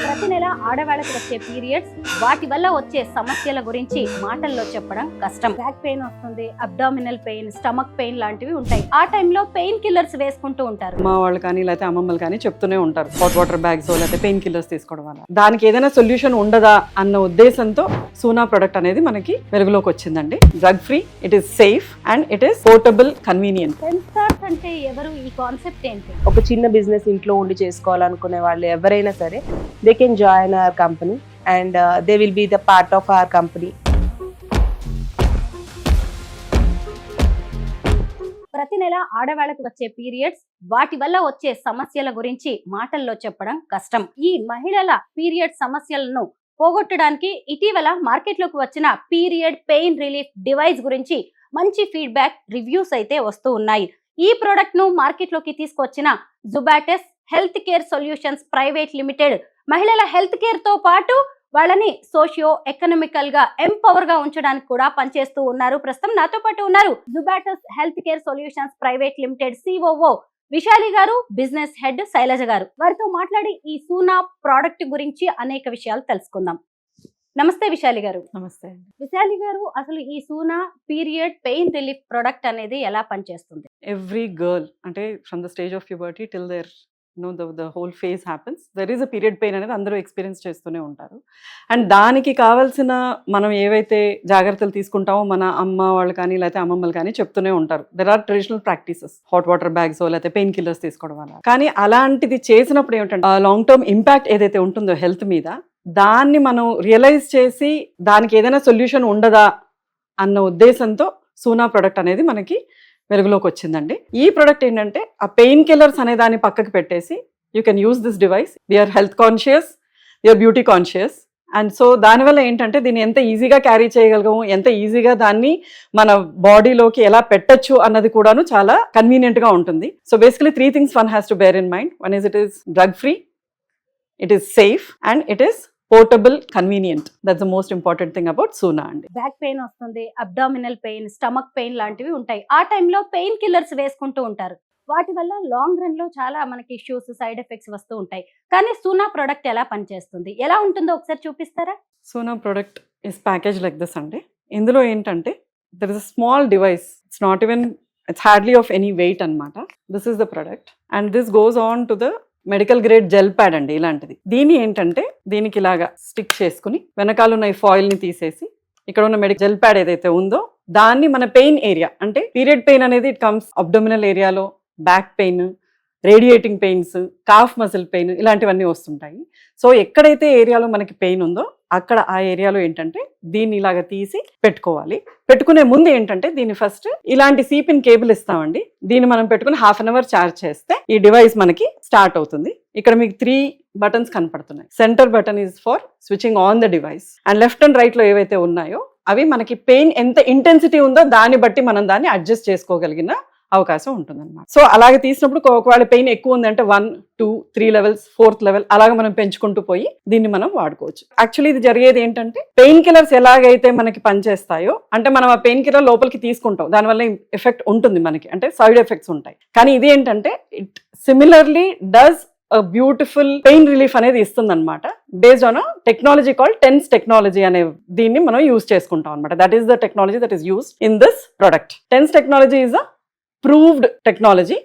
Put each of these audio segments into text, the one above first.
ప్రతి నెల ఆడవాళ్ళకి వచ్చే పీరియడ్స్, వాటి వల్ల వచ్చే సమస్యల గురించి మాటల్లో చెప్పడం కష్టం. బ్యాక్ పెయిన్ వస్తుంది, అబ్డామినల్ పెయిన్, స్టమక్ పెయిన్ లాంటివి ఉంటాయి. ఆ టైంలో పెయిన్ కిల్లర్స్ వేసుకుంటూ ఉంటారు. మా వాళ్ళు కానీ లేకపోతే అమ్మమ్మలు కానీ చెప్తూనే ఉంటారు హాట్ వాటర్ బ్యాగ్స్ లేకపోతే పెయిన్ కిల్లర్స్ తీసుకోవడం వల్ల. దానికి ఏదైనా సొల్యూషన్ ఉండదా అన్న ఉద్దేశంతో సూనా ప్రొడక్ట్ అనేది మనకి వెలుగులోకి వచ్చిందండి. Drug free, it is safe and it is portable, convenient. Sensors అంటే ఎవరు, ఈ కాన్సెప్ట్ ఏంటి? ఒక చిన్న బిజినెస్ ఇంట్లో ఉండి చేసుకోవాలనుకునే వాళ్ళు ఎవరైనా సరే they can join our company and they will be the part of our company. ప్రతి నెల ఆడవాళ్ళకు వచ్చే పీరియడ్స్, వాటి వల్ల వచ్చే సమస్యల గురించి మాటల్లో చెప్పడం కష్టం. ఈ మహిళల పీరియడ్ సమస్యలను పోగొట్టడానికి ఇటీవల మార్కెట్లోకి వచ్చిన పీరియడ్ పెయిన్ రిలీఫ్ డివైస్ గురించి మంచి ఫీడ్బ్యాక్, రివ్యూస్ అయితే వస్తూ ఉన్నాయి. ఈ ప్రోడక్ట్ ను మార్కెట్లోకి తీసుకొచ్చిన Jubatus health care solutions private limited మహిళల హెల్త్ కేర్ తో పాటు వాళ్ళని సోషియో ఎకనామికల్ గా ఎంపవర్ గా ఉంచడానికి కూడా పనిచేస్తూ ఉన్నారు. ప్రస్తుతం నాతో పాటు ఉన్నారు Jubatus health care solutions private limited COO Vishali garu, business head Shailaja గారు. వారితో మాట్లాడి ఈ సూనా ప్రోడక్ట్ గురించి అనేక విషయాలు తెలుసుకుందాం. నమస్తే విశాలి గారు. నమస్తే. విశాలి గారు, అసలు ఈ సూనా పీరియడ్ పెయిన్ రిలీఫ్ ప్రొడక్ట్ అనేది ఎలా పనిచేస్తుంది? ఎవ్రీ గర్ల్ అంటే from the stage of puberty till their the whole phase happens, there is a period pain అనేది అందరూ ఎక్స్పీరియన్స్ చేస్తూనే ఉంటారు. అండ్ దానికి కావాల్సిన మనం ఏవైతే జాగ్రత్తలు తీసుకుంటామో మన అమ్మ వాళ్ళు కానీ లేకపోతే అమ్మమ్మలు కానీ చెప్తూనే ఉంటారు. There are traditional practices, hot water bags లేకపోతే పెయిన్ కిల్లర్స్ తీసుకోవడం వల్ల. కానీ అలాంటిది చేసినప్పుడు ఏమిటంటే లాంగ్ టర్మ్ ఇంపాక్ట్ ఏదైతే ఉంటుందో హెల్త్ మీద, దాన్ని మనం రియలైజ్ చేసి దానికి ఏదైనా సొల్యూషన్ ఉండదా అన్న ఉద్దేశంతో సూనా ప్రొడక్ట్ అనేది మనకి వెలుగులోకి వచ్చిందండి. ఈ ప్రొడక్ట్ ఏంటంటే ఆ పెయిన్ కిల్లర్స్ అనే దాన్ని పక్కకి పెట్టేసి you can use this device. We are health conscious, we are beauty conscious. And so దానివల్ల ఏంటంటే దీన్ని ఎంత ఈజీగా క్యారీ చేయగలగము, ఎంత ఈజీగా దాన్ని మన బాడీలోకి ఎలా పెట్టచ్చు అన్నది కూడాను చాలా కన్వీనియంట్గా ఉంటుంది. So basically 3 things one has to bear in mind. One is it is drug free, it is safe and it is portable, convenient. That's the most important thing about Soona అండి. బ్యాక్ పెయిన్ వస్తుంది, abdominal pain, stomach pain లాంటివి ఉంటాయి. ఆ టైంలో pain killers వేసుకుంటూ ఉంటారు. వాటి వల్ల లాంగ్ రన్ లో చాలా మనకి ఇష్యూస్, సైడ్ ఎఫెక్ట్స్ వస్తూ ఉంటాయి. కానీ సూనా ప్రొడక్ట్ ఎలా పనిచేస్తుంది, ఎలా ఉంటుందో ఒకసారి చూపిస్తారా? Soona product is package like this అండి. ఇందులో ఏంటంటే there is a small device, it's not even, it's hardly of any weight అనమాట. This is the product and this goes on to the medical grade gel pad అండి. ఇలాంటిది. దీని ఏంటంటే దీనికి ఇలాగా స్టిక్ చేసుకుని వెనకాల ఉన్న ఈ ఫాయిల్ ని తీసేసి ఇక్కడ ఉన్న మెడికల్ జెల్ ప్యాడ్ ఏదైతే ఉందో దాన్ని మన పెయిన్ ఏరియా, అంటే పీరియడ్ పెయిన్ అనేది ఇట్ కమ్స్ అబ్డోమినల్ ఏరియాలో, back pain, radiating pains, cough muscle pain ఇలాంటివన్నీ వస్తుంటాయి. సో ఎక్కడైతే ఏరియాలో మనకి పెయిన్ ఉందో అక్కడ ఆ ఏరియాలో ఏంటంటే దీన్ని ఇలాగ తీసి పెట్టుకోవాలి. పెట్టుకునే ముందు ఏంటంటే దీన్ని ఫస్ట్ ఇలాంటి సీపిన్ కేబుల్ ఇస్తామండి. దీన్ని మనం పెట్టుకుని 1/2 hour ఛార్జ్ చేస్తే ఈ డివైస్ మనకి స్టార్ట్ అవుతుంది. ఇక్కడ మీకు 3 buttons కనపడుతున్నాయి. Centre button is for switching on the device and left and right లో ఏవైతే ఉన్నాయో అవి మనకి పెయిన్ ఎంత ఇంటెన్సిటీ ఉందో దాన్ని బట్టి మనం దాన్ని అడ్జస్ట్ చేసుకోగలిగిన అవకాశం ఉంటుందన్నమాట. సో అలాగే తీసినప్పుడు ఒకవేళ పెయిన్ ఎక్కువ ఉందంటే 1, 2, 3 levels, 4th level అలాగే మనం పెంచుకుంటూ పోయి దీన్ని మనం వాడుకోవచ్చు. యాక్చువల్లీ ఇది జరిగేది ఏంటంటే పెయిన్ కిల్లర్స్ ఎలాగైతే మనకి పనిచేస్తాయో, అంటే మనం ఆ పెయిన్ కిల్లర్ లోపలికి తీసుకుంటాం, దానివల్ల ఎఫెక్ట్ ఉంటుంది మనకి, అంటే సైడ్ ఎఫెక్ట్స్ ఉంటాయి. కానీ ఇది ఏంటంటే it similarly does beautiful pain relief అనేది ఇస్తుంది అనమాట. Based on technology called TENS technology అనే దీన్ని మనం యూజ్ చేసుకుంటాం అనమాట. That is the technology that is used in this product. TENS technology is a proved technology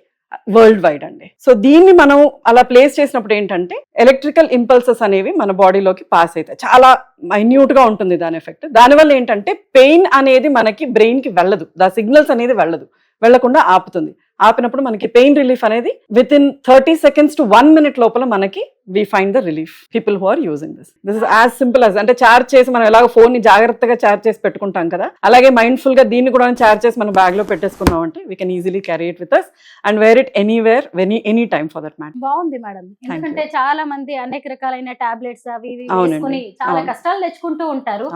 worldwide అండి. So దీన్ని మనం అలా ప్లేస్ చేసినప్పుడు ఏంటంటే ఎలక్ట్రికల్ ఇంపల్సెస్ అనేవి మన బాడీలోకి పాస్ అవుతాయి. చాలా మైన్యూట్ గా ఉంటుంది దాని ఎఫెక్ట్. దానివల్ల ఏంటంటే పెయిన్ అనేది మనకి బ్రెయిన్ కి వెళ్ళదు, దా సిగ్నల్స్ అనేది వెళ్లకుండా ఆపుతుంది. ఆపినప్పుడు మనకి పెయిన్ రిలీఫ్ అనేది within 30 seconds to 1 minute లోపల మనకి we find the relief. People who are using this is as simple as, అంటే చార్జ్ చేసి మనం ఎలాగో ఫోన్ ని జాగ్రత్తగా చార్జ్ చేసి పెట్టుకుంటాం కదా, అలాగే మైండ్ఫుల్ గా దీన్ని కూడా చార్జ్ చేసి మనం బ్యాగ్ లో పెట్టేసుకున్నాం అంటే we can easily carry it with us and wear it anywhere any time for that matter. బాగుంది మేడం. ఎందుకంటే చాలా మంది అనేక రకాలైన టాబ్లెట్స్ అవి వేసుకుని చాలా కష్టాలు తెచ్చుకుంటూ ఉంటారు.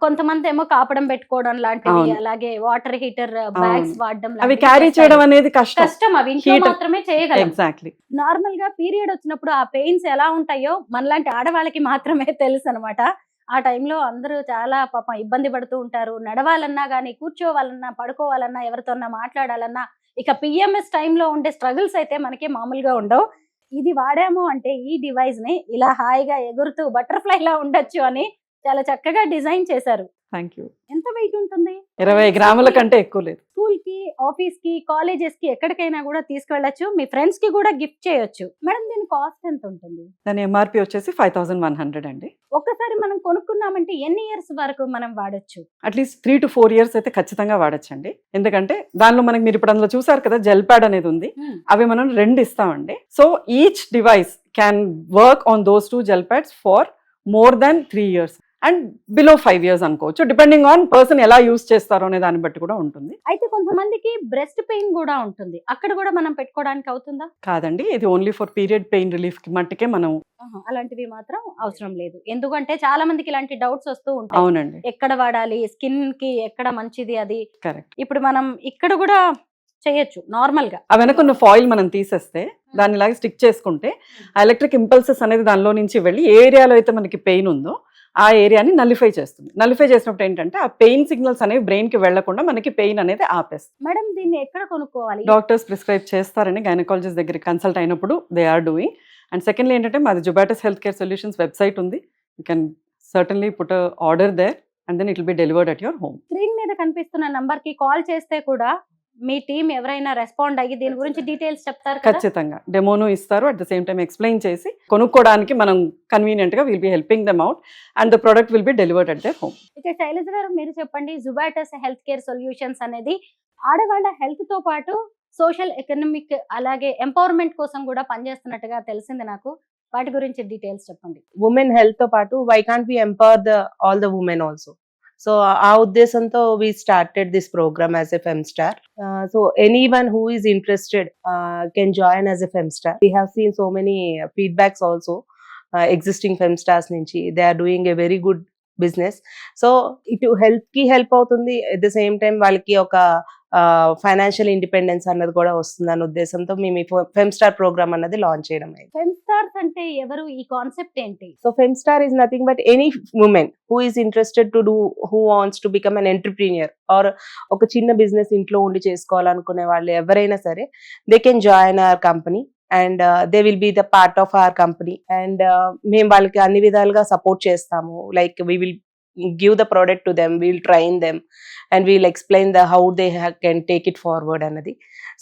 కొంతమంది ఏమో కాపడం పెట్టుకోవడం లాంటివి, అలాగే వాటర్ హీటర్ బ్యాగ్స్ వాడడం, అవి క్యారీ చేయడం అనేది కష్టం. అవి ఇంట్లో మాత్రమే చేయగలం. ఎగ్జాక్ట్లీ. నార్మల్ గా పీరియడ్ వచ్చినప్పుడు ఆ పెయిన్స్ ఎలా ఉంటాయో మనలాంటి ఆడవాళ్ళకి మాత్రమే తెలుసు అనమాట. ఆ టైంలో అందరూ చాలా పాపం ఇబ్బంది పడుతూ ఉంటారు. నడవాలన్నా గానీ, కూర్చోవాలన్నా, పడుకోవాలన్నా, ఎవరితోన్నా మాట్లాడాలన్నా, ఇక పిఎంఎస్ టైంలో ఉండే స్ట్రగుల్స్ అయితే మనకి మామూలుగా ఉండవు. ఇది వాడాము అంటే ఈ డివైస్ ని ఇలా హాయిగా ఎగురుతూ బటర్ఫ్లై లా ఉండొచ్చు అని చాలా చక్కగా డిజైన్ చేశారు. Thank you. ఎంత వెయిట్ ఉంటుంది? 20 గ్రాముల కంటే ఎక్కువ లేదు. స్కూల్ కి, ఆఫీస్ కి, కాలేజెస్ కి ఎక్కడికైనా కూడా తీసుకెళ్లొచ్చు. మీ ఫ్రెండ్స్ కి కూడా గిఫ్ట్ చేయొచ్చు. మేడం దీని కాస్ట్ ఎంత ఉంటుంది? దాని ఎంఆర్పి వచ్చేసి 5100 అండి. ఒక్కసారి మనం కొనుక్కున్నామంటే ఎన్ని ఇయర్స్ వరకు మనం వాడొచ్చు? అట్లీస్ట్ 3 to 4 years అయితే ఖచ్చితంగా వాడచ్చండి. ఎందుకంటే దానిలో మనకి మీరు ఇప్పుడు అందులో చూసారు కదా జెల్ ప్యాడ్ అనేది ఉంది. అవి మనం 2 ఇస్తామండి. So each device can work on those 2 gel pads for more than 3 years and below 5 years అనుకోవచ్చు. డిపెండింగ్ ఆన్ పర్సన్ ఎలా యూస్ చేస్తారో అనే దాన్ని బట్టి కూడా ఉంటుంది. అయితే కొంతమందికి బ్రెస్ట్ పెయిన్ కూడా ఉంటుంది, అక్కడ కూడా మనం పెట్టుకోవడానికి అవుతుందా? కాదండి, ఇది only for period pain relief కి మట్టుకే మనం. అలాంటివి మాత్రం అవసరం లేదు. ఎందుకంటే చాలా మందికి ఇలాంటి డౌట్స్ వస్తూ ఉంటాయి. అవునండి. ఎక్కడ వాడాలి, స్కిన్ కి ఎక్కడ మంచిది అది. కరెక్ట్. ఇప్పుడు మనం ఇక్కడ కూడా చేయొచ్చు నార్మల్ గా. ఆ వెనకున్న ఫాయిల్ మనం తీసేస్తే దాన్ని ఇలాగే స్టిక్ చేసుకుంటే ఆ ఎలక్ట్రిక్ ఇంపల్సెస్ అనేది దానిలో నుంచి వెళ్ళి ఏ ఏరియాలో అయితే మనకి పెయిన్ ఉందో ఆ ఏరియాని నలిఫై చేస్తుంది. నలిఫై చేసినప్పుడు ఏంటంటే ఆ పెయిన్ సిగ్నల్స్ అనేవి బ్రెయిన్ కి వెళ్లకుండా మనకి పెయిన్ అనేది ఆపేస్తుంది. మేడం దీన్ని ఎక్కడ కొనుక్కోవాలి? డాక్టర్స్ ప్రిస్క్రైబ్ చేస్తారని గైనకాలజిస్ట్ దగ్గర కన్సల్ట్ అయినప్పుడు they are doing. And secondly ఏంటంటే మాది Jubatus health care solutions website ఉంది. You can certainly put order there and then it will be delivered at your home. Screen మీద కనిపిస్తున్న నంబర్ కి call చేస్తే కూడా మీ టీం ఎవరైనా రెస్పాండ్ అయ్యి దీని గురించి డీటెయిల్స్ చెప్తారు కదా? ఖచ్చితంగా డెమోను ఇస్తారు. At the same time explain చేసి కొనుక్కోవడానికి మనం కన్వీనియంట్ గా will be helping them out and the product will be delivered at their home. ఇక శైలజ గారు మీరు చెప్పండి, జుబాటస్ హెల్త్ కేర్ సొల్యూషన్స్ అనేది ఆడవాళ్ళ హెల్త్ తో పాటు సోషల్ ఎకనామిక్ అలాగే ఎంపవర్మెంట్ కోసం కూడా పనిచేస్తున్నట్టుగా తెలిసింది నాకు. వాటి గురించి డీటెయిల్స్ చెప్పండి. ఉమెన్ హెల్త్ తో పాటు why can't we empower all the women also. So ఆ ఉద్దేశంతో we started this program as a FemStar. So anyone who is interested can join as a FemStar. We have seen so many feedbacks also existing FemStars nunchi. They are doing a very good business. So ఇటు health కి help అవుతుంది, at the same time వాళ్ళకి ఒక financial independence అన్నది కూడా వస్తుంది అన్న ఉద్దేశంతో మేము ఫెమ్స్టార్ ప్రోగ్రామ్ అన్నది లాంచ్ చేయడం అయింది. ఫెమ్స్టార్స్ అంటే ఎవరు, ఈ కాన్సెప్ట్ ఏంటి? So Femstar is nothing but any women who is interested to do, who wants to become an entrepreneur or ఒక చిన్న బిజినెస్ ఇంట్లో ఉండి చేసుకోవాలనుకునే వాళ్ళు ఎవరైనా సరే they can join our company and they will be the part of our company. And మేము వాళ్ళకి అన్ని విధాలుగా సపోర్ట్ చేస్తాము. Like we will give the product to them, we'll train them and we'll explain the how they can take it forward అన్నది.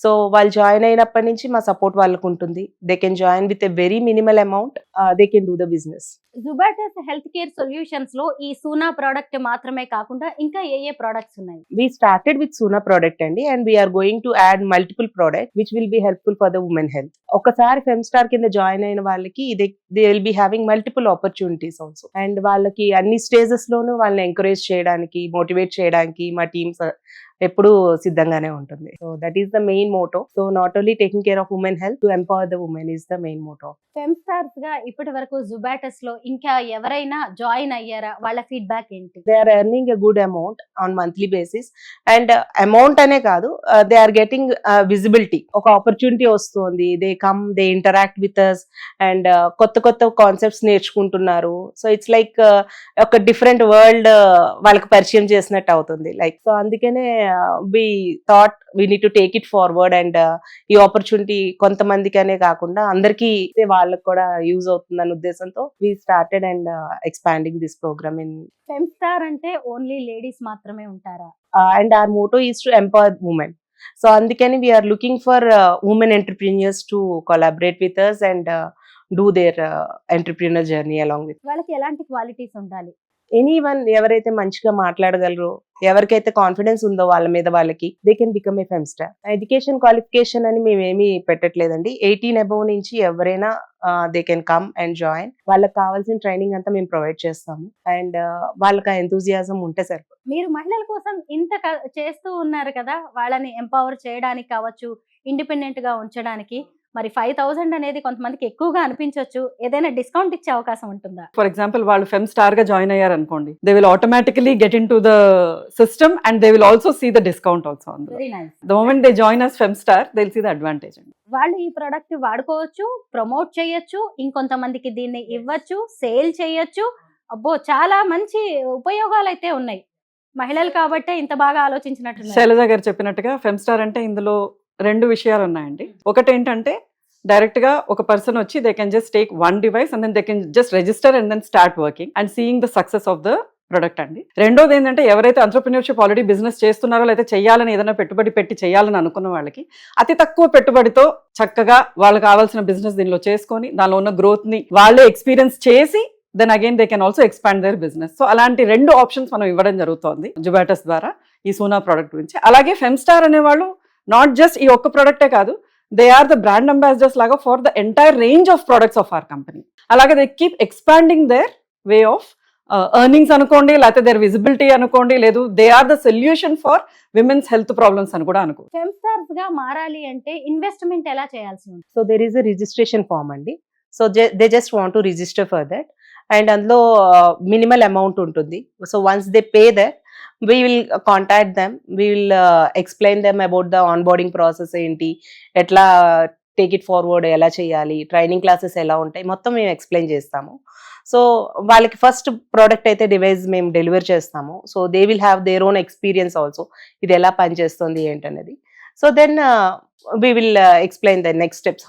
So వాళ్ళు join అయినప్పటి నుంచి మా సపోర్ట్ వాళ్ళకు ఉంటుంది. They can join with a very minimal amount, they can do the business. Jubatus health care solutions లో ఈ Soona product మాత్రమే కాకుండా ఇంకా ఏ ప్రొడక్ట్స్ ఉన్నాయి? We started with Suna product అండి, and we are going to add multiple products which will be helpful for the women health. ఒకసారి ఫెమ్స్టార్ కింద జాయిన్ అయిన వాళ్ళకి they will be having multiple opportunities also, and వాళ్ళకి అన్ని stages లోనూ వాళ్ళని encourage చేయడానికి, మోటివేట్ చేయడానికి మా టీమ్స్ ఎప్పుడు సిద్ధంగానే ఉంటుంది. So that is the main motto. So not only taking care of women health, to empower the women is the main motto. Femstars గా ఇప్పటి వరకు జుబాటస్ లో ఇంకా ఎవరైనా జాయిన్ అయ్యారా? వాళ్ళ ఫీడ్బ్యాక్ ఏంటి? They are earning a good amount on monthly basis. And amount అనే కాదు, దే ఆర్ గెటింగ్ విజిబిలిటీ. ఒక ఆపర్చునిటీ వస్తుంది, they come, they interact with us and కొత్త కొత్త కాన్సెప్ట్స్ నేర్చుకుంటున్నారు. సో ఇట్స్ లైక్ ఒక డిఫరెంట్ వరల్డ్ వాళ్ళకి పరిచయం చేసినట్టు అవుతుంది. లైక్ సో అందుకనే we thought we need to take it forward and ఈ ఆపర్చునిటీ కొంతమందికనే కాకుండా అందరికీ వాళ్ళకి కూడా యూజ్ అవుతుందన్న ఉద్దేశంతో we started and expanding this program in. ఫెమ్స్టార్ అంటే ఓన్లీ లేడీస్ మాత్రమే ఉంటారా? And our motto is to empower women. So అందుకని we are looking for women entrepreneurs to collaborate with us and do their entrepreneurial journey along with. వాళ్ళకి ఎలాంటి qualities ఉండాలి? Anyone ఎవరైతే మంచిగా మాట్లాడగలరో, ఎవరికైతే కాన్ఫిడెన్స్ ఉందో వాళ్ళ మీద వాళ్ళకి, they can become a Femstar. Education qualification అని మేమేమి పెట్టట్లేదండి. 18 above నుంచి ఎవరైనా they can come and join. వాళ్ళకి కావాల్సిన ట్రైనింగ్ అంతా మేము ప్రొవైడ్ చేస్తాము అండ్ వాళ్ళకి ఆ ఎంతూజియాజం ఉంటే సరిపోతుంది. మీరు మహిళల కోసం ఇంత చేస్తూ ఉన్నారు కదా, వాళ్ళని ఎంపవర్ చేయడానికి కావచ్చు, ఇండిపెండెంట్ గా ఉంచడానికి. మరి 5000 అనేది కొంతమందికి ఎక్కువగా అనిపించవచ్చు, ఏదైనా డిస్కౌంట్ ఇచ్చే అవకాశం ఉంటుందా? ఫర్ ఎగ్జాంపుల్ వాళ్ళు ఫెమ్స్టార్ గా జాయిన్ అయ్యారు అనుకోండి, they will automatically get into the system and they will also see the discount also. Very nice. The moment they join us Femstar they will see the advantage. వాళ్ళు ఈ product వాడుకోవచ్చు, promote చేయొచ్చు, ఇంకొంతమందికి దీన్ని ఇవ్వచ్చు, sale చేయొచ్చు. అబ్బో చాలా మంచి ఉపయోగాలు అయితే ఉన్నాయి. మహిళలు కాబట్టే ఇంత బాగా ఆలోచించినట్టు. శైలజ గారు చెప్పినట్టుగా ఫెమ్స్టార్ అంటే ఇందులో 2 విషయాలు ఉన్నాయండి. ఒకటి ఏంటంటే డైరెక్ట్ గా ఒక పర్సన్ వచ్చి they can just take one device and then they can just register and then start working and seeing the success of the product అండి. రెండోది ఏంటంటే ఎవరైతే ఎంటర్‌ప్రెన్యూర్‌షిప్ ఆల్రెడీ బిజినెస్ చేస్తున్నారో లేకపోతే చేయాలని ఏదైనా పెట్టుబడి పెట్టి చేయాలని అనుకున్న వాళ్ళకి అతి తక్కువ పెట్టుబడితో చక్కగా వాళ్ళకి కావాల్సిన బిజినెస్ దీనిలో చేసుకొని దానిలో ఉన్న గ్రోత్ ని వాళ్ళే ఎక్స్పీరియన్స్ చేసి then again they can also expand their business. So అలాంటి 2 ఆప్షన్స్ మనం ఇవ్వడం జరుగుతోంది జుబాటస్ ద్వారా ఈ సూనా ప్రోడక్ట్ గురించి. అలాగే ఫెమ్స్టార్ అనేవాళ్ళు నాట్ జస్ట్ ఈ ఒక్క ప్రోడక్టే కాదు, they are the brand ambassadors లాగా for the entire range of products of our company. అలాగే they keep expanding their way of earnings అనుకోండి, లేకపోతే దేర్ విజిబిలిటీ అనుకోండి, లేదు they are the solution for women's health problems అని కూడా అనుకో. ఫెమ్స్టార్స్ గా మారాలి అంటే ఇన్వెస్ట్మెంట్ ఎలా చేయాల్సి ఉంటుంది? So there is a registration form అండి. So they just want to register for that and అందులో మినిమల్ అమౌంట్ ఉంటుంది. So once they pay that we will contact them, we will explain them about the onboarding process ఏంటి, ఎట్లా take it forward ఎలా చేయాలి, training classes ఎలా ఉంటాయి, మొత్తం మేము ఎక్స్ప్లెయిన్ చేస్తాము. సో వాళ్ళకి ఫస్ట్ ప్రోడక్ట్ అయితే డివైస్ మేము డెలివర్ చేస్తాము. So they will have their own experience also, ఇది ఎలా పనిచేస్తుంది ఏంటనేది. So then we will explain the next steps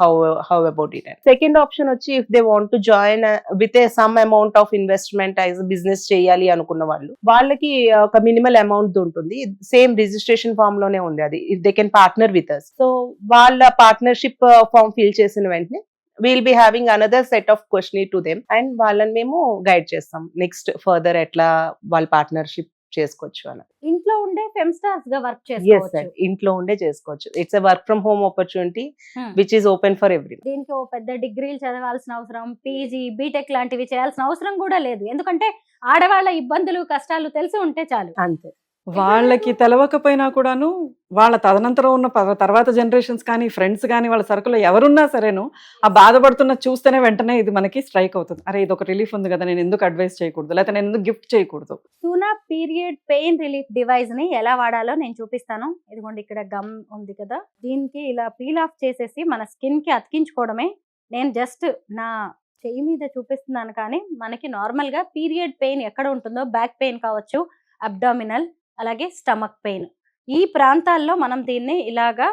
how about it. Second option వచ్చి if they want to join with a some amount of investment as a business చేయాలి అనుకున్న వాళ్ళకి ఒక minimal amount ఉంటుంది. సేమ్ రిజిస్ట్రేషన్ ఫామ్ లోనే ఉంది అది. if they can partner with us, so వాళ్ళ పార్ట్నర్షిప్ ఫామ్ ఫిల్ చేసిన వెంటనే we'll be having another set of questionnaire to them and వాళ్ళని మేము గైడ్ చేస్తాం నెక్స్ట్ ఫర్దర్ ఎట్లా వాళ్ళ పార్ట్నర్షిప్ చేసుకోవచ్చు అని. ఇంట్లో ఉండే ఫెమ్స్టార్స్ గా వర్క్ Yes, చేసుకోవచ్చు. sir. ఇంట్లో ఉండే చేసుకోవచ్చు. It's a work from home opportunity which is open for every. దీనికి ఓ పెద్ద డిగ్రీలు చదవాల్సిన అవసరం, పీజీ, బీటెక్ లాంటివి చేయాల్సిన అవసరం కూడా లేదు. ఎందుకంటే ఆడవాళ్ళ ఇబ్బందులు కష్టాలు తెలిసి ఉంటే చాలు. అంతే. వాళ్ళకి తెలవకపోయినా కూడాను వాళ్ళ తదనంతరం ఉన్న తర్వాత జనరేషన్స్ కానీ ఫ్రెండ్స్ కానీ వాళ్ళ సర్కిల్లో ఎవరున్నా సరేను ఆ బాధపడుతున్న చూస్తేనే వెంటనే ఇది మనకి స్ట్రైక్ అవుతుంది. అరే ఇది ఒక రిలీఫ్ ఉంది కదా, నేను ఎందుకు అడ్వైస్ చేయకూడదు, లేకపోతే నేను ఎందుకు గిఫ్ట్ చేయకూడదు. సూనా పీరియడ్ పెయిన్ రిలీఫ్ డివైస్ ని ఎలా వాడాలో నేను చూపిస్తాను. ఇదిగోండి ఇక్కడ గమ్ ఉంది కదా, దీనికి ఇలా పీల్ ఆఫ్ చేసేసి మన స్కిన్ కి అతికించుకోవడమే. నేను జస్ట్ నా చెయ్యి మీద చూపిస్తున్నాను, కానీ మనకి నార్మల్ గా పీరియడ్ పెయిన్ ఎక్కడ ఉంటుందో, బ్యాక్ పెయిన్ కావచ్చు, అబ్డామినల్, అలాగే స్టమక్ పెయిన్, ఈ ప్రాంతాల్లో మనం దీన్ని ఇలాగా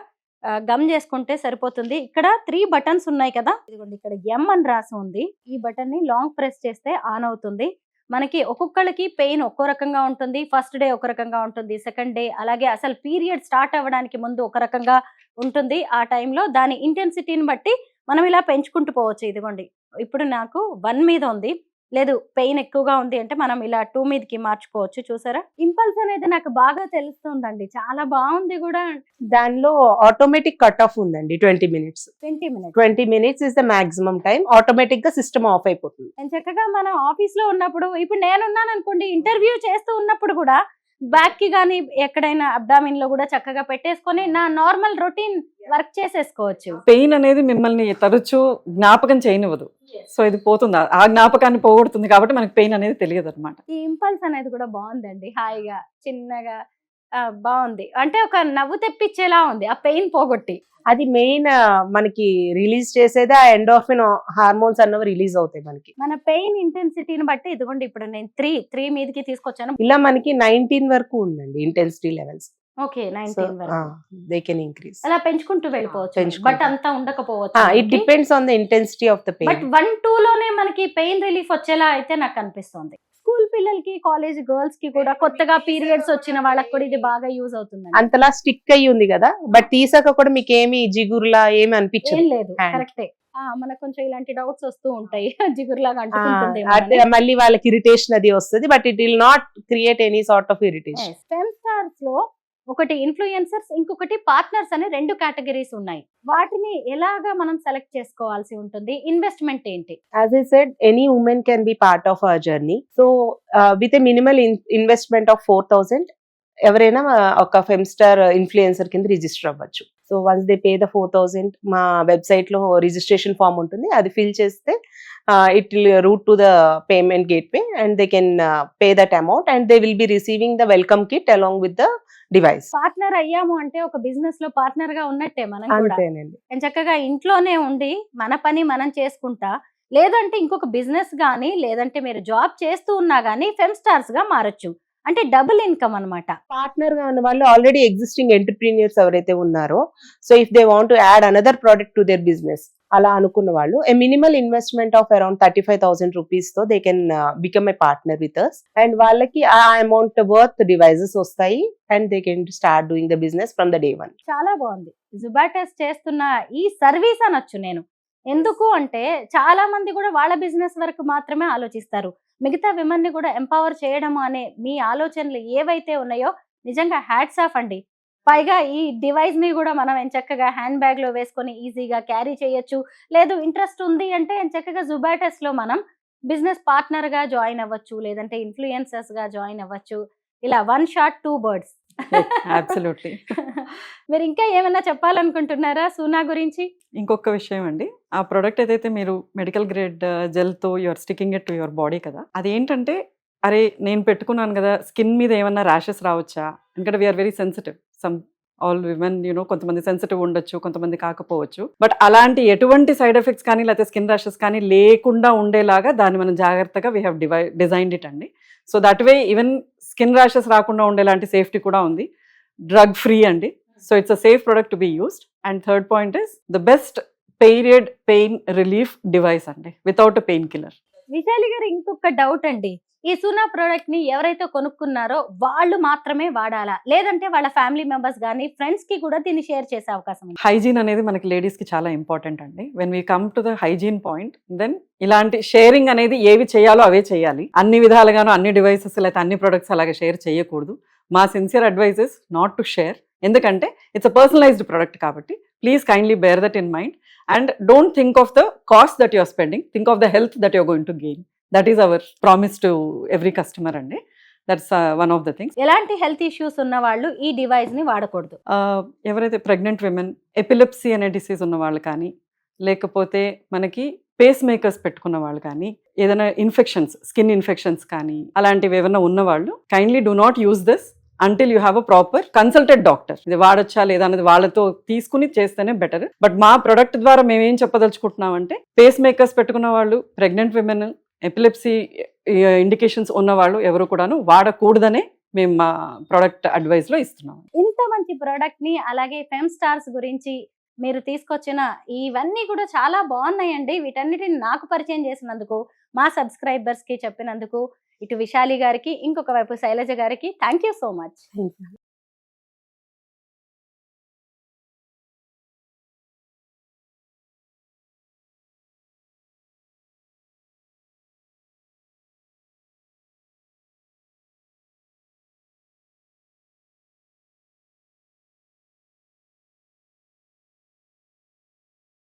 గమ్ చేసుకుంటే సరిపోతుంది. ఇక్కడ 3 బటన్స్ ఉన్నాయి కదా, ఇదిగోండి ఇక్కడ ఎం అని రాసి ఉంది. ఈ బటన్ ని లాంగ్ ప్రెస్ చేస్తే ఆన్ అవుతుంది. మనకి ఒక్కొక్కళ్ళకి పెయిన్ ఒక్కో రకంగా ఉంటుంది. ఫస్ట్ డే ఒక రకంగా ఉంటుంది, సెకండ్ డే, అలాగే అసలు పీరియడ్ స్టార్ట్ అవ్వడానికి ముందు ఒక రకంగా ఉంటుంది. ఆ టైంలో దాని ఇంటెన్సిటీని బట్టి మనం ఇలా పెంచుకుంటూ పోవచ్చు. ఇదిగోండి ఇప్పుడు నాకు 1 మీద ఉంది, లేదు పెయిన్ ఎక్కువగా ఉంది అంటే మనం ఇలా 2 మీదకి మార్చుకోవచ్చు. చూసారా, ఇంపల్స్ అనేది నాకు బాగా తెలుస్తుందండి, చాలా బాగుంది కూడా. దానిలో ఆటోమేటిక్ కట్ ఆఫ్ ఉందండి 20 minutes. 20 minutes is the maximum time. Automatic గా సిస్టమ్ ఆఫ్ అయిపోతుంది. నేను చక్కగా మనం ఆఫీస్ లో ఉన్నప్పుడు, ఇప్పుడు నేనున్నాను అనుకోండి, ఇంటర్వ్యూ చేస్తూ ఉన్నప్పుడు కూడా బ్యాక్ కి గానీ ఎక్కడైనా అబ్డామిన్ లో కూడా చక్కగా పెట్టేసుకొని నా నార్మల్ రొటీన్ వర్క్ చేసేసుకోవచ్చు. పెయిన్ అనేది మిమ్మల్ని తరచూ జ్ఞాపకం చేయనివ్వదు. సో ఇది పోతుంది, ఆ జ్ఞాపకాన్ని పోగొడుతుంది, కాబట్టి మనకి పెయిన్ అనేది తెలియదు అనమాట. ఈ ఇంపల్స్ అనేది కూడా బాగుందండి, హాయిగా చిన్నగా బాగుంది. అంటే ఒక నవ్వు తెప్పించేలా ఉంది, ఆ పెయిన్ పోగొట్టి. అది మెయిన్ మనకి రిలీజ్ చేసేది ఆ ఎండార్ఫిన్ హార్మోన్స్ అన్నవి రిలీజ్ అవుతాయి మనకి. మన పెయిన్ ఇంటెన్సిటీని బట్టి ఇదిగోండి ఇప్పుడు నేను 3 మీదకి తీసుకొచ్చాను. ఇలా మనకి 19 వరకు ఉందండి ఇంటెన్సిటీ లెవెల్స్. ఓకే, 19 వరకు దే కెన్ ఇంక్రీజ్. అలా పెంచుకుంటూ వెళ్ళిపోవచ్చు, బట్ అంతా ఉండకపోవచ్చు. It depends on the intensity of the pain. But 1-2 లోనే మనకి పెయిన్ రిలీఫ్ వచ్చేలా అయితే నాకు అనిపిస్తుంది. స్కూల్ పిల్లలకి, కాలేజ్ గర్ల్స్ కి కూడా, కొత్తగా పీరియడ్స్ వచ్చిన వాళ్ళకి కూడా ఇది బాగా యూజ్ అవుతుంది. అంతలా స్టిక్ అయ్యి ఉంది కదా, బట్ తీసాక కూడా మీకు ఏమి జిగురులా ఏమి అనిపించదు. లేదు, కరెక్టే. మనకు కొంచెం ఇలాంటి డౌట్స్ వస్తూ ఉంటాయి, జిగురులాగా అంటే అంటుకుంటుంది, మళ్ళీ వాళ్ళకి ఇరిటేషన్ అది వస్తుంది, but it will not create any sort of irritation. Femstars లో ఒకటి ఇన్ఫ్లుయెన్సర్స్, ఇంకొకటి పార్ట్నర్స్ అనే 2 కేటగిరీస్ ఉన్నాయి. వాటిని ఎలాగా మనం సెలెక్ట్ చేసుకోవాల్సి ఉంటుంది? ఇన్వెస్ట్మెంట్ ఏంటి? As I said, any woman can be part of our journey. So with a minimal investment of 4,000, ఎవరైనా ఒక ఫెమ్స్టార్ ఇన్ఫ్లుయెన్సర్ కింద రిజిస్టర్ అవ్వచ్చు. So once they pay the 4,000, మా వెబ్సైట్ లో రిజిస్ట్రేషన్ ఫామ్ ఉంటుంది, అది ఫిల్ చేస్తే it will route to the payment gateway and they can pay that amount and they will be receiving the welcome kit along with the device. Partner అయ్యాము అంటే ఒక business లో partner గా ఉన్నట్టే మనం కూడా. అంతేనండి. చక్కగా ఇంట్లోనే ఉండి మన పని మనం చేసుకుంటా, లేదంటే ఇంకొక బిజినెస్ గానీ, లేదంటే మీరు జాబ్ చేస్తూ ఉన్నా గానీ ఫెమ్స్టార్స్ గా మారొచ్చు. అంటే డబుల్ ఇన్కమ్ అన్నమాట. పార్ట్నర్ గా ఉన్న వాళ్ళు ఆల్రెడీ ఎగ్జిస్టింగ్ ఎంటర్ప్రీనియర్స్ ఎవరైతే ఉన్నారో, so if they want to add another product to their business, అలా అనుకున్న వాళ్ళు a minimal investment of around 35,000 rupees తో they can become a partner with us, and వాళ్ళకి ఆ అమౌంట్ వర్త్ డివైజెస్ వస్తాయి and they can start doing the business from the day one. చాలా బాగుంది. జుబాటస్ చేస్తున్న ఈ సర్వీస్ అనొచ్చు నేను. ఎందుకు అంటే చాలా మంది కూడా వాళ్ళ బిజినెస్ వరకు మాత్రమే ఆలోచిస్తారు. మిగతా విమెన్ ని కూడా ఎంపవర్ చేయడం అనే మీ ఆలోచనలు ఏవైతే ఉన్నాయో నిజంగా హ్యాట్స్ ఆఫ్ అండి. పైగా ఈ డివైస్ ని కూడా మనం ఎంచక్కగా హ్యాండ్ బ్యాగ్ లో వేసుకొని ఈజీగా క్యారీ చేయొచ్చు. లేదు ఇంట్రెస్ట్ ఉంది అంటే ఎంచక్కగా జుబాటస్ లో మనం బిజినెస్ పార్ట్నర్ గా జాయిన్ అవ్వచ్చు, లేదంటే ఇన్ఫ్లుయెన్సర్స్ గా జాయిన్ అవ్వచ్చు. ఇలా 1 shot 2 birds. అబ్సల్యూట్లీ. మీరు ఇంకా ఏమైనా చెప్పాలనుకుంటున్నారా సూనా గురించి? ఇంకొక విషయం అండి, ఆ ప్రోడక్ట్ ఏదైతే మీరు మెడికల్ గ్రేడ్ జెల్తో you're sticking it to your body కదా, అదేంటంటే అరే నేను పెట్టుకున్నాను కదా స్కిన్ మీద ఏమన్నా ర్యాషెస్ రావచ్చా, ఎందుకంటే we are very sensitive. Some all women కొంతమంది సెన్సిటివ్ ఉండొచ్చు, కొంతమంది కాకపోవచ్చు. బట్ అలాంటి ఎటువంటి సైడ్ ఎఫెక్ట్స్ కానీ లేకపోతే స్కిన్ ర్యాషెస్ కానీ లేకుండా ఉండేలాగా దాన్ని మనం జాగ్రత్తగా వీ హ్యావ్ డిజైన్డ్ ఇట్ అండి. So that way even skin rashes రాకుండా ఉండేలాంటి సేఫ్టీ కూడా ఉంది. డ్రగ్ ఫ్రీ అండి. So it's a safe product to be used. And third point is the best period pain relief device అండి, without pain killer. Vishali గారు ఇంకొక doubt అండి, ఈ Soona product ని ఎవరైతే కొనుక్కున్నారో వాళ్ళు మాత్రమే వాడాలా, లేదంటే వాళ్ళ ఫ్యామిలీ మెంబర్స్ కానీ ఫ్రెండ్స్ కి కూడా దీన్ని షేర్ చేసే అవకాశం ఉంది? హైజీన్ అనేది మనకి లేడీస్ కి చాలా ఇంపార్టెంట్ అండి. When we come to the hygiene point, then ఇలాంటి షేరింగ్ అనేది ఏవి చేయాలో అవే చేయాలి. అన్ని విధాలుగాను అన్ని డివైసెస్ లేకపోతే అన్ని ప్రొడక్ట్స్ అలాగే షేర్ చేయకూడదు. మా sincere advice is not to share, ఎందుకంటే ఇట్స్ అ పర్సనలైజ్డ్ ప్రొడక్ట్ కాబట్టి please kindly bear that in mind and don't think of the cost that you're spending, think of the health that you're going to gain. That is our promise to every customer అండి. That's one of the things. ఎలాంటి health issues ఉన్న వాళ్ళు ఈ device ని వాడకూడదు? ఎవరైతే pregnant women, epilepsy అనే disease ఉన్న వాళ్ళు కానీ, లేకపోతే మనకి పేస్ మేకర్స్ పెట్టుకున్న వాళ్ళు కానీ, ఏదైనా ఇన్ఫెక్షన్స్, స్కిన్ ఇన్ఫెక్షన్స్ కానీ అలాంటివి ఏమైనా ఉన్నవాళ్ళు kindly do not use this until you have a proper consulted doctor. ఇది వాడొచ్చా లేదా అనేది వాళ్ళతో తీసుకుని చేస్తేనే బెటర్. బట్ మా ప్రొడక్ట్ ద్వారా మేము ఏం చెప్పదలుచుకుంటున్నాం అంటే, పేస్ మేకర్స్ పెట్టుకున్న వాళ్ళు, ప్రెగ్నెంట్ విమెన్, ఎపిలెప్సీ ఇండికేషన్స్ ఉన్న వాళ్ళు ఎవరు కూడాను వాడకూడదనే మేము మా ప్రొడక్ట్ అడ్వైస్ లో ఇస్తున్నాం. ఇంత మంచి ప్రోడక్ట్ ని, అలాగే ఫెమ్ స్టార్స్ గురించి మీరు తీసుకొచ్చిన ఇవన్నీ కూడా చాలా బాగున్నాయండి. వీటన్నిటిని నాకు పరిచయం చేసినందుకు, మా సబ్స్క్రైబర్స్ కి చెప్పినందుకు, ఇటు విశాలి గారికి, ఇంకొక వైపు శైలజ గారికి థ్యాంక్ యూ సో మచ్.